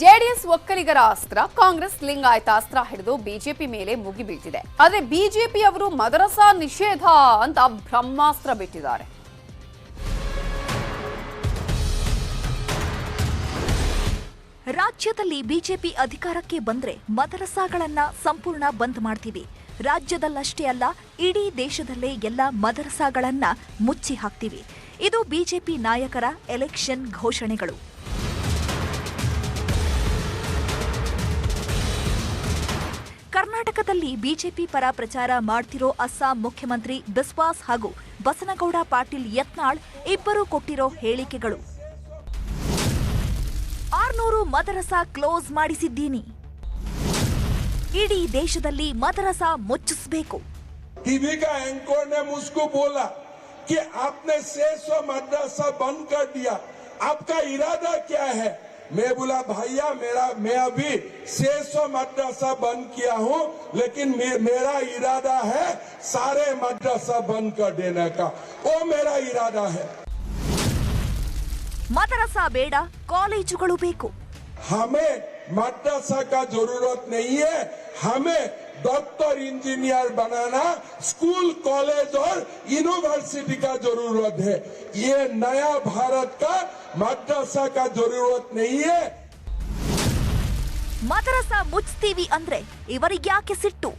JDS ಒಕ್ಕಲಿಗರ ಅಸ್ತ್ರ, ಕಾಂಗ್ರೆಸ್ ಲಿಂಗಾಯತ ಅಸ್ತ್ರ ಹಿಡಿದು ಬಿಜೆಪಿ ಮೇಲೆ ಮುಗಿಬೀಳ್ತಿದೆ. ಆದರೆ ಬಿಜೆಪಿ ಅವರು ಮದರಸಾ ನಿಷೇಧ ಅಂತ ಬ್ರಹ್ಮಾಸ್ತ್ರ ಬಿಟ್ಟಿದ್ದಾರೆ. ರಾಜ್ಯದಲ್ಲಿ ಬಿಜೆಪಿ ಅಧಿಕಾರಕ್ಕೆ ಬಂದ್ರೆ ಮದರಸಾಗಳನ್ನ ಸಂಪೂರ್ಣ ಬಂದ್ ಮಾಡ್ತೀವಿ. ರಾಜ್ಯದಲ್ಲಷ್ಟೇ ಅಲ್ಲ, ಇಡೀ ದೇಶದಲ್ಲೇ ಎಲ್ಲ ಮದರಸಾಗಳನ್ನ ಮುಚ್ಚಿ ಹಾಕ್ತೀವಿ. ಇದು ಬಿಜೆಪಿ ನಾಯಕರ ಎಲೆಕ್ಷನ್ ಘೋಷಣೆಗಳು. ಕರ್ನಾಟಕದಲ್ಲಿ ಬಿಜೆಪಿ ಪರ ಪ್ರಚಾರ ಮಾಡ್ತಿರೋ ಅಸ್ಸಾಂ ಮುಖ್ಯಮಂತ್ರಿ ಬಿಸ್ವಾಸ್ ಹಾಗೂ ಬಸನಗೌಡ ಪಾಟೀಲ್ ಯತ್ನಾಳ್ ಇಬ್ಬರು ಕೊಟ್ಟಿರೋ ಹೇಳಿಕೆಗಳು. 600 ಮದರಸಾ ಕ್ಲೋಸ್ ಮಾಡಿಸಿದ್ದೀನಿ. ಇಡೀ ದೇಶದಲ್ಲಿ ಮದರಸಾ ಮುಚ್ಚಿಸಬೇಕು. टीवी का एंकर ने मुझको बोला कि आपने 600 मदरसा बंद कर दिया, आपका इरादा क्या है? मैं बोला भैया मैं अभी 600 मदरसा बंद किया हूं, लेकिन मेरा इरादा है सारे मदरसा बंद कर देने का, वो मेरा इरादा है. ಮದರಸಾ ಬೇಡ, ಕಾಲೇಜುಗಳು ಬೇಕು. हमें मदरसा का जरूरत नहीं है, हमें डॉक्टर इंजीनियर बनाना, स्कूल कॉलेज और यूनिवर्सिटी का जरूरत है. ये नया भारत का मदरसा का जरूरत नहीं है. ಮದರಸಾ ಮುಚ್ತೀವಿ ಅಂದ್ರೆ ಇವರಿಗ್ಯಾಕೆ ಸಿಟ್ಟು?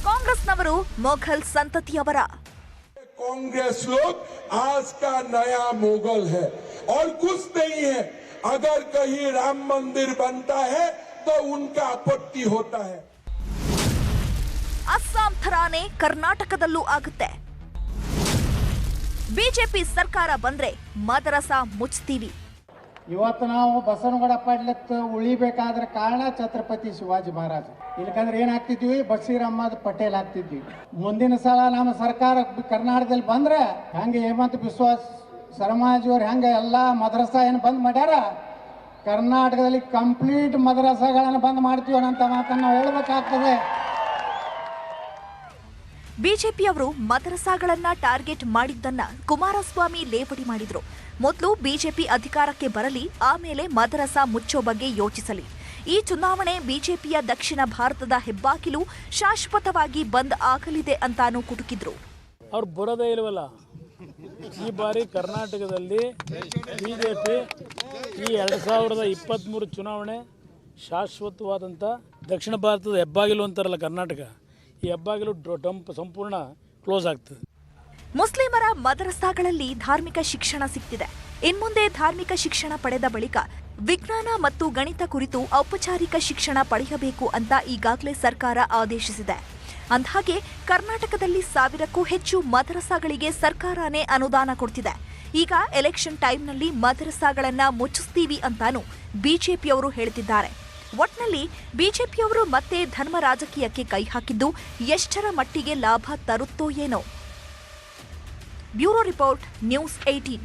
ಕಾಂಗ್ರೆಸ್ನವರು ಮೊಘಲ್ ಸಂತತಿಯವರ. कांग्रेस लोग आज का नया मुगल है और कुछ नहीं है. अगर कहीं राम मंदिर बनता है तो उनका आपत्ति होता है. ಅಸ್ಸಾಂ ಥರಾನೇ ಕರ್ನಾಟಕದಲ್ಲೂ ಆಗುತ್ತೆ. ಬಿಜೆಪಿ ಸರ್ಕಾರ ಬಂದ್ರೆ ಮದರಸಾ ಮುಚ್ತೀವಿ. ಇವತ್ತು ನಾವು ಬಸವನಗೌಡ ಪಾಟೀಲ್ ಉಳಿಬೇಕಾದ್ರೆ ಕಾರಣ ಛತ್ರಪತಿ ಶಿವಾಜಿ ಮಹಾರಾಜ್. ಇಲ್ಲಕಂದ್ರೆ ಏನಾಗ್ತಿದ್ವಿ, ಬಶೀರ್ ಅಹಮದ್ ಪಟೇಲ್ ಆಗ್ತಿದ್ವಿ. ಮುಂದಿನ ಸಲ ನಮ್ಮ ಸರ್ಕಾರ ಕರ್ನಾಟಕದಲ್ಲಿ ಬಂದ್ರೆ ಹೆಂಗೆ ಹೇಮಂತ್ ಬಿಸ್ವಾಸ್ ಶರ್ಮಾಜಿಯವ್ರು ಹೆಂಗೆ ಎಲ್ಲ ಮದ್ರಸಾ ಏನು ಬಂದ್ ಮಾಡ್ಯಾರ, ಕರ್ನಾಟಕದಲ್ಲಿ ಕಂಪ್ಲೀಟ್ ಮದ್ರಸಾಗಳನ್ನು ಬಂದ್ ಮಾಡ್ತೀವಿ ಅನ್ನೋ ಮಾತನ್ನು ನಾವು ಹೇಳ್ಬೇಕಾಗ್ತದೆ. ಬಿಜೆಪಿಯವರು ಮದರಸಾಗಳನ್ನ ಟಾರ್ಗೆಟ್ ಮಾಡಿದ್ದನ್ನ ಕುಮಾರಸ್ವಾಮಿ ಲೇವಡಿ ಮಾಡಿದ್ರು. ಮೊದಲು ಬಿಜೆಪಿ ಅಧಿಕಾರಕ್ಕೆ ಬರಲಿ, ಆಮೇಲೆ ಮದರಸಾ ಮುಚ್ಚೋ ಬಗ್ಗೆ ಯೋಚಿಸಲಿ. ಈ ಚುನಾವಣೆ ಬಿಜೆಪಿಯ ದಕ್ಷಿಣ ಭಾರತದ ಹೆಬ್ಬಾಗಿಲು ಶಾಶ್ವತವಾಗಿ ಬಂದ್ ಆಗಲಿದೆ ಅಂತಾನೂ ಕುಟುಕಿದ್ರು. ಅವ್ರು ಬರೋದೇ ಇಲ್ವಲ್ಲ. ಈ ಬಾರಿ ಕರ್ನಾಟಕದಲ್ಲಿ ಬಿಜೆಪಿ ಈ 2023 ಚುನಾವಣೆ ಶಾಶ್ವತವಾದಂಥ ದಕ್ಷಿಣ ಭಾರತದ ಹೆಬ್ಬಾಗಿಲು ಅಂತಾರಲ್ಲ ಕರ್ನಾಟಕ, ಈ ಹೆಬ್ಬಾಗಿಲು ಸಂಪೂರ್ಣ ಕ್ಲೋಸ್ ಆಗ್ತದೆ. ಮುಸ್ಲಿಮರ ಮದರಸಾಗಳಲ್ಲಿ ಧಾರ್ಮಿಕ ಶಿಕ್ಷಣ ಸಿಗ್ತಿದೆ. ಇನ್ಮುಂದೆ ಧಾರ್ಮಿಕ ಶಿಕ್ಷಣ ಪಡೆದ ಬಳಿಕ ವಿಜ್ಞಾನ ಮತ್ತು ಗಣಿತ ಕುರಿತು ಔಪಚಾರಿಕ ಶಿಕ್ಷಣ ಪಡೆಯಬೇಕು ಅಂತ ಈಗಾಗಲೇ ಸರ್ಕಾರ ಆದೇಶಿಸಿದೆ. ಅಂದಹಾಗೆ ಕರ್ನಾಟಕದಲ್ಲಿ 1000ಕ್ಕೂ ಹೆಚ್ಚು ಮದರಸಾಗಳಿಗೆ ಸರ್ಕಾರನೇ ಅನುದಾನ ಕೊಡ್ತಿದೆ. ಈಗ ಎಲೆಕ್ಷನ್ ಟೈಮ್ನಲ್ಲಿ ಮದರಸಾಗಳನ್ನ ಮುಚ್ಚಿಸ್ತೀವಿ ಅಂತಾನೂ ಬಿಜೆಪಿಯವರು ಹೇಳ್ತಿದ್ದಾರೆ. ಒಟ್ನಲ್ಲಿ ಬಿಜೆಪಿಯವರು ಮತ್ತೆ ಧರ್ಮ ರಾಜಕೀಯಕ್ಕೆ ಕೈ ಹಾಕಿದ್ದು ಎಷ್ಟರ ಮಟ್ಟಿಗೆ ಲಾಭ ತರುತ್ತೋ ಏನೋ. Bureau report, news 18.